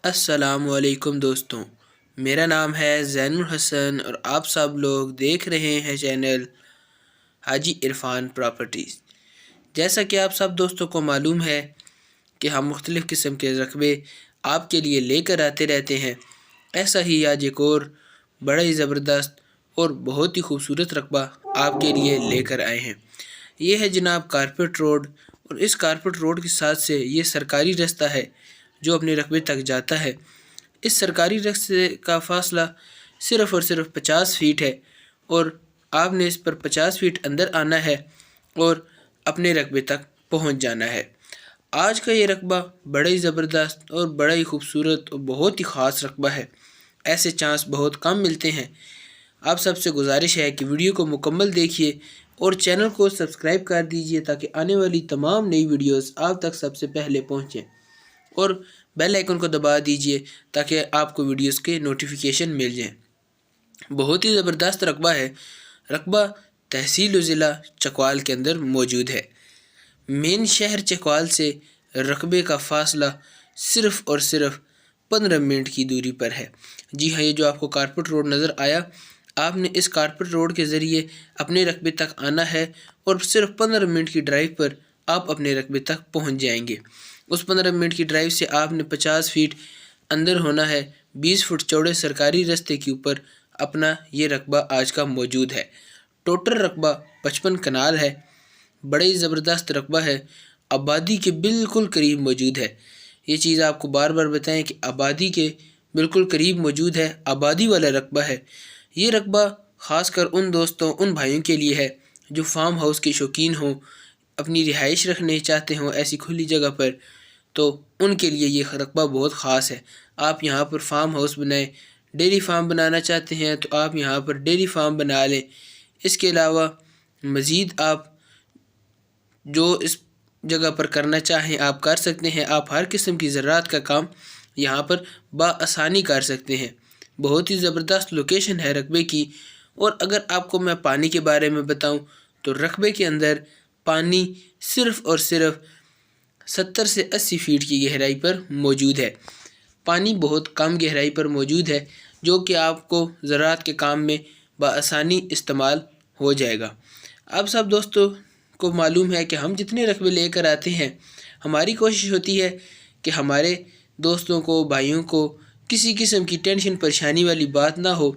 अस्सलाम वालेकुम दोस्तों, मेरा नाम है ज़ैनुल हसन और आप सब लोग देख रहे हैं चैनल हाजी इरफान प्रॉपर्टीज़। जैसा कि आप सब दोस्तों को मालूम है कि हम मुख्तलिफ़ किस्म के रकबे आपके लिए लेकर आते रहते हैं। ऐसा ही आज एक और बड़ा ही ज़बरदस्त और बहुत ही खूबसूरत रकबा आपके लिए लेकर आए हैं। ये है जनाब कारपेट रोड, और इस कारपेट रोड के साथ से ये सरकारी रास्ता है जो अपने रकबे तक जाता है। इस सरकारी रास्ते का फासला सिर्फ़ और सिर्फ 50 फ़ीट है और आपने इस पर 50 फ़ीट अंदर आना है और अपने रकबे तक पहुंच जाना है। आज का ये रकबा बड़ा ही ज़बरदस्त और बड़ा ही खूबसूरत और बहुत ही ख़ास रकबा है। ऐसे चांस बहुत कम मिलते हैं। आप सबसे गुजारिश है कि वीडियो को मुकम्मल देखिए और चैनल को सब्सक्राइब कर दीजिए ताकि आने वाली तमाम नई वीडियोस आप तक सबसे पहले पहुंचें, और बेल आइकन को दबा दीजिए ताकि आपको वीडियोस के नोटिफिकेशन मिल जाएं। बहुत ही ज़बरदस्त रकबा है। रकबा तहसील व ज़िला चकवाल के अंदर मौजूद है। मेन शहर चकवाल से रकबे का फ़ासला सिर्फ़ और सिर्फ 15 मिनट की दूरी पर है। जी हाँ, ये जो आपको कारपेट रोड नज़र आया, आपने इस कारपेट रोड के ज़रिए अपने रकबे तक आना है और सिर्फ 15 मिनट की ड्राइव पर आप अपने रकबे तक पहुंच जाएंगे। उस 15 मिनट की ड्राइव से आपने 50 फ़ीट अंदर होना है। 20 फुट चौड़े सरकारी रास्ते के ऊपर अपना ये रकबा आज का मौजूद है। टोटल रकबा 55 कनाल है। बड़ा ही ज़बरदस्त रकबा है। आबादी के बिल्कुल करीब मौजूद है। ये चीज़ आपको बार बार बताएं कि आबादी के बिल्कुल करीब मौजूद है। आबादी वाला रकबा है। ये रकबा ख़ासकर उन दोस्तों, उन भाइयों के लिए है जो फार्म हाउस के शौकीन हों, अपनी रिहाइश रखने चाहते हों ऐसी खुली जगह पर, तो उनके लिए ये रकबा बहुत ख़ास है। आप यहाँ पर फार्म हाउस बनाएं, डेयरी फार्म बनाना चाहते हैं तो आप यहाँ पर डेयरी फार्म बना लें। इसके अलावा मज़ीद आप जो इस जगह पर करना चाहें आप कर सकते हैं। आप हर किस्म की ज़राअत का काम यहाँ पर बआसानी कर सकते हैं। बहुत ही ज़बरदस्त लोकेशन है रकबे की। और अगर आपको मैं पानी के बारे में बताऊं तो रकबे के अंदर पानी सिर्फ़ और सिर्फ 70 से 80 फ़ीट की गहराई पर मौजूद है। पानी बहुत कम गहराई पर मौजूद है जो कि आपको ज़राअत के काम में बआसानी इस्तेमाल हो जाएगा। अब सब दोस्तों को मालूम है कि हम जितने रकबे लेकर आते हैं, हमारी कोशिश होती है कि हमारे दोस्तों को, भाइयों को किसी किस्म की टेंशन परेशानी वाली बात ना हो।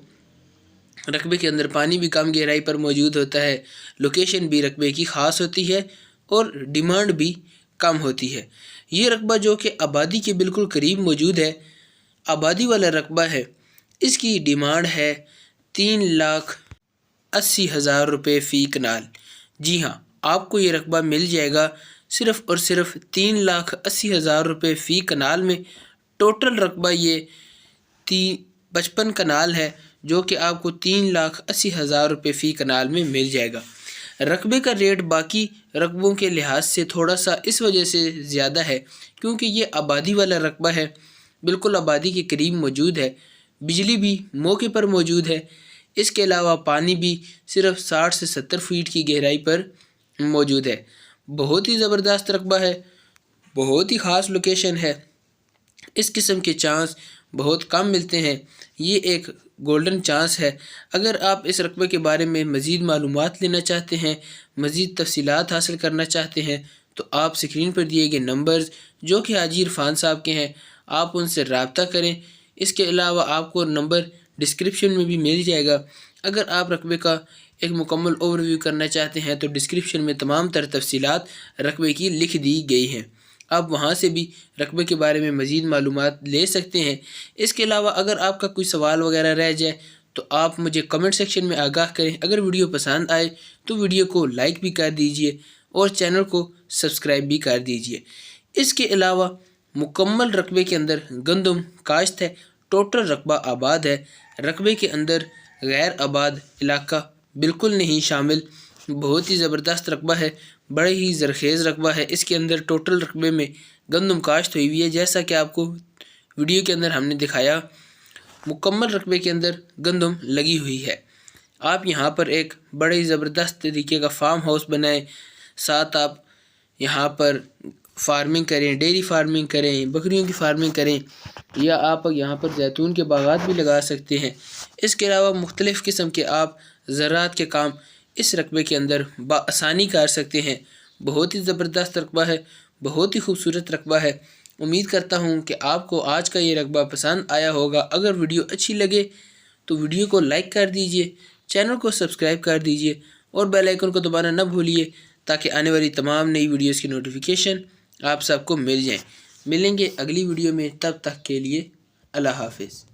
रकबे के अंदर पानी भी कम गहराई पर मौजूद होता है, लोकेशन भी रकबे की ख़ास होती है और डिमांड भी कम होती है। ये रकबा जो कि आबादी के बिल्कुल करीब मौजूद है, आबादी वाला रकबा है, इसकी डिमांड है 3,80,000 रुपये फ़ी कनाल। जी हाँ, आपको ये रकबा मिल जाएगा सिर्फ़ और सिर्फ 3,80,000 रुपये फ़ी कनाल में। टोटल रकबा ये 55 कनाल है जो कि आपको 3,80,000 रुपये फ़ी कनाल में मिल जाएगा। रकबे का रेट बाकी रकबों के लिहाज से थोड़ा सा इस वजह से ज़्यादा है क्योंकि ये आबादी वाला रकबा है, बिल्कुल आबादी के करीब मौजूद है। बिजली भी मौके पर मौजूद है। इसके अलावा पानी भी सिर्फ 60 से 70 फ़ीट की गहराई पर मौजूद है। बहुत ही ज़बरदस्त रकबा है, बहुत ही ख़ास लोकेशन है। इस किस्म के चांस बहुत कम मिलते हैं। ये एक गोल्डन चांस है। अगर आप इस रकबे के बारे में मज़ीद मालूमात लेना चाहते हैं, मज़ीद तफ़सीलात हासिल करना चाहते हैं, तो आप स्क्रीन पर दिए गए नंबर्स जो कि हाजी इरफान साहब के हैं, आप उनसे रब्ता करें। इसके अलावा आपको नंबर डिस्क्रिप्शन में भी मिल जाएगा। अगर आप रकबे का एक मुकम्मल ओवरव्यू करना चाहते हैं तो डिस्क्रिप्शन में तमाम तर तफ़सीलात रकबे की लिख दी गई हैं। आप वहां से भी रकबे के बारे में मज़ीद मालूमात ले सकते हैं। इसके अलावा अगर आपका कोई सवाल वगैरह रह जाए तो आप मुझे कमेंट सेक्शन में आगाह करें। अगर वीडियो पसंद आए तो वीडियो को लाइक भी कर दीजिए और चैनल को सब्सक्राइब भी कर दीजिए। इसके अलावा मुकम्मल रकबे के अंदर गंदम काश्त है। टोटल रकबा आबाद है। रकबे के अंदर गैर आबाद इलाका बिल्कुल नहीं शामिल। बहुत ही ज़बरदस्त रकबा है, बड़े ही ज़रखेज़ रकबा है। इसके अंदर टोटल रकबे में गंदम काश्त हुई हुई है जैसा कि आपको वीडियो के अंदर हमने दिखाया। मुकम्मल रकबे के अंदर गंदम लगी हुई है। आप यहाँ पर एक बड़े ही ज़बरदस्त तरीके का फार्म हाउस बनाएं, साथ आप यहाँ पर فارمنگ کریں، ڈیری فارمنگ کریں، بکریوں کی فارمنگ کریں، یا آپ یہاں پر زیتون کے باغات بھی لگا سکتے ہیں۔ اس کے علاوہ مختلف قسم کے آپ زراعت کے کام اس رقبے کے اندر بآسانی کر سکتے ہیں۔ بہت ہی زبردست رقبہ ہے، بہت ہی خوبصورت رقبہ ہے۔ امید کرتا ہوں کہ آپ کو آج کا یہ رقبہ پسند آیا ہوگا۔ اگر ویڈیو اچھی لگے تو ویڈیو کو لائک کر دیجئے، چینل کو سبسکرائب کر دیجئے اور بیل آئیکن کو دبانا نہ بھولیے تاکہ آنے والی تمام نئی ویڈیوز کی نوٹیفیکیشن آپ سب کو مل جائیں۔ ملیں گے اگلی ویڈیو میں، تب تک کے لیے اللہ حافظ۔